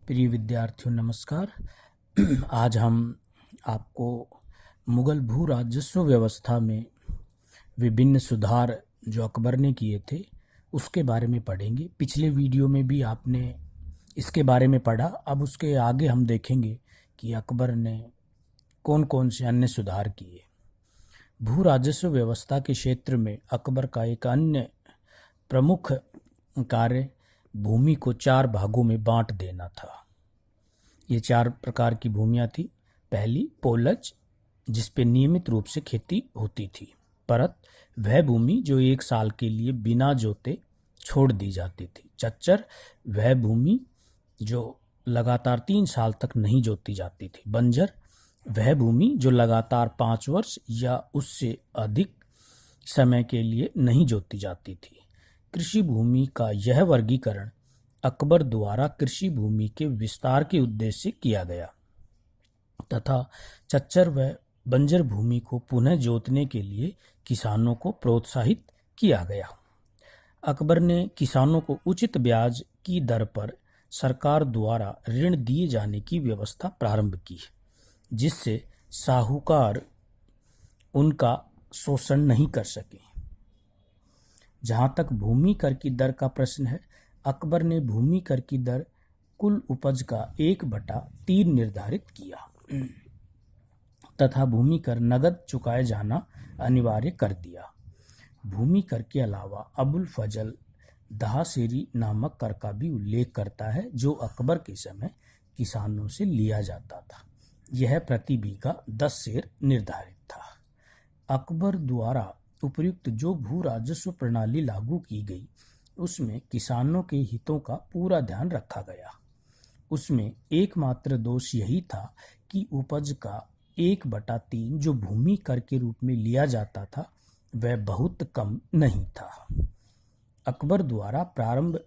प्रिय विद्यार्थियों नमस्कार। आज हम आपको मुगल भू राजस्व व्यवस्था में विभिन्न सुधार जो अकबर ने किए थे उसके बारे में पढ़ेंगे। पिछले वीडियो में भी आपने इसके बारे में पढ़ा। अब उसके आगे हम देखेंगे कि अकबर ने कौन कौन से अन्य सुधार किए। भू राजस्व व्यवस्था के क्षेत्र में अकबर का एक अन्य प्रमुख कार्य भूमि को 4 भागों में बांट देना था। ये 4 प्रकार की भूमियाँ थी। पहली पोलज, जिस पे नियमित रूप से खेती होती थी। परत, वह भूमि जो 1 साल के लिए बिना जोते छोड़ दी जाती थी। चच्चर, वह भूमि जो लगातार 3 साल तक नहीं जोती जाती थी। बंजर, वह भूमि जो लगातार 5 वर्ष या उससे अधिक समय के लिए नहीं जोती जाती थी। कृषि भूमि का यह वर्गीकरण अकबर द्वारा कृषि भूमि के विस्तार के उद्देश्य से किया गया तथा चच्चर व बंजर भूमि को पुनः जोतने के लिए किसानों को प्रोत्साहित किया गया। अकबर ने किसानों को उचित ब्याज की दर पर सरकार द्वारा ऋण दिए जाने की व्यवस्था प्रारंभ की, जिससे साहूकार उनका शोषण नहीं कर सके। जहाँ तक भूमि कर की दर का प्रश्न है, अकबर ने भूमि कर की दर कुल उपज का 1/3 निर्धारित किया तथा भूमि कर नगद चुकाए जाना अनिवार्य कर दिया। भूमि कर के अलावा अबुल फजल दहाशेरी नामक कर का भी उल्लेख करता है, जो अकबर के समय किसानों से लिया जाता था। यह प्रति बीघा 10 सेर निर्धारित था। अकबर द्वारा उपयुक्त जो भू राजस्व प्रणाली लागू की गई, उसमें किसानों के हितों का पूरा ध्यान रखा गया। उसमें एकमात्र दोष यही था कि उपज का 1/3 जो भूमि कर के रूप में लिया जाता था, वह बहुत कम नहीं था। अकबर द्वारा प्रारंभ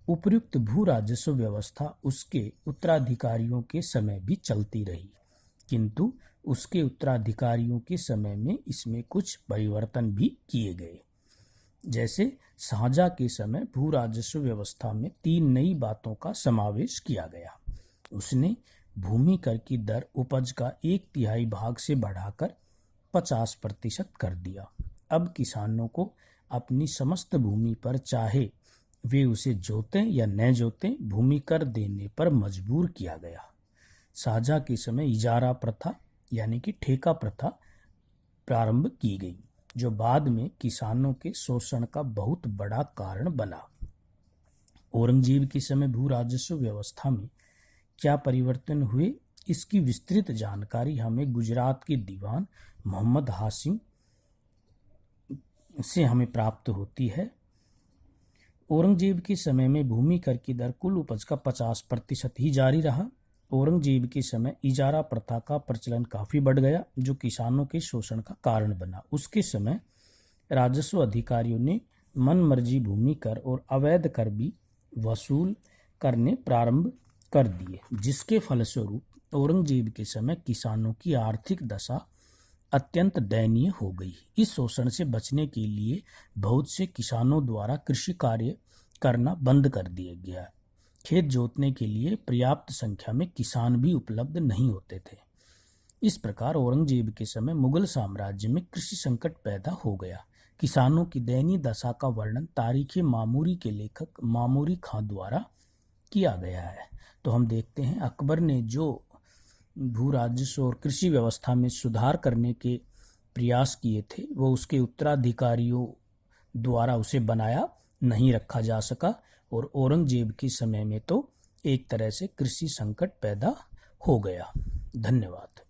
उपयुक्त भू राजस्व व्यवस्था उसके उत्तराधिकारियों के समय भी चलती रही, किंतु उसके उत्तराधिकारियों के समय में इसमें कुछ परिवर्तन भी किए गए। जैसे शाहजहाँ के समय भू राजस्व व्यवस्था में 3 नई बातों का समावेश किया गया। उसने भूमि कर की दर उपज का 1/3 भाग से बढ़ाकर 50% कर दिया। अब किसानों को अपनी समस्त भूमि पर, चाहे वे उसे जोतें या न जोतें, भूमि कर देने पर मजबूर किया गया। शाहजहाँ के समय इजारा प्रथा यानी कि ठेका प्रथा प्रारंभ की गई, जो बाद में किसानों के शोषण का बहुत बड़ा कारण बना। औरंगजेब के समय भू राजस्व व्यवस्था में क्या परिवर्तन हुए, इसकी विस्तृत जानकारी हमें गुजरात के दीवान मोहम्मद हाशिम से हमें प्राप्त होती है। औरंगजेब के समय में भूमि कर की दर कुल उपज का 50% ही जारी रहा। औरंगजेब के समय इजारा प्रथा का प्रचलन काफ़ी बढ़ गया, जो किसानों के शोषण का कारण बना। उसके समय राजस्व अधिकारियों ने मनमर्जी भूमि कर और अवैध कर भी वसूल करने प्रारंभ कर दिए, जिसके फलस्वरूप औरंगजेब के समय किसानों की आर्थिक दशा अत्यंत दयनीय हो गई। इस शोषण से बचने के लिए बहुत से किसानों द्वारा कृषि कार्य करना बंद कर दिया गया। खेत जोतने के लिए पर्याप्त संख्या में किसान भी उपलब्ध नहीं होते थे। इस प्रकार औरंगजेब के समय मुगल साम्राज्य में कृषि संकट पैदा हो गया। किसानों की दयनीय दशा का वर्णन तारीख़ मामूरी के लेखक मामूरी खां द्वारा किया गया है। तो हम देखते हैं अकबर ने जो भू राजस्व और कृषि व्यवस्था में सुधार करने के प्रयास किए थे, वो उसके उत्तराधिकारियों द्वारा उसे बनाया नहीं रखा जा सका और औरंगजेब के समय में तो एक तरह से कृषि संकट पैदा हो गया। धन्यवाद।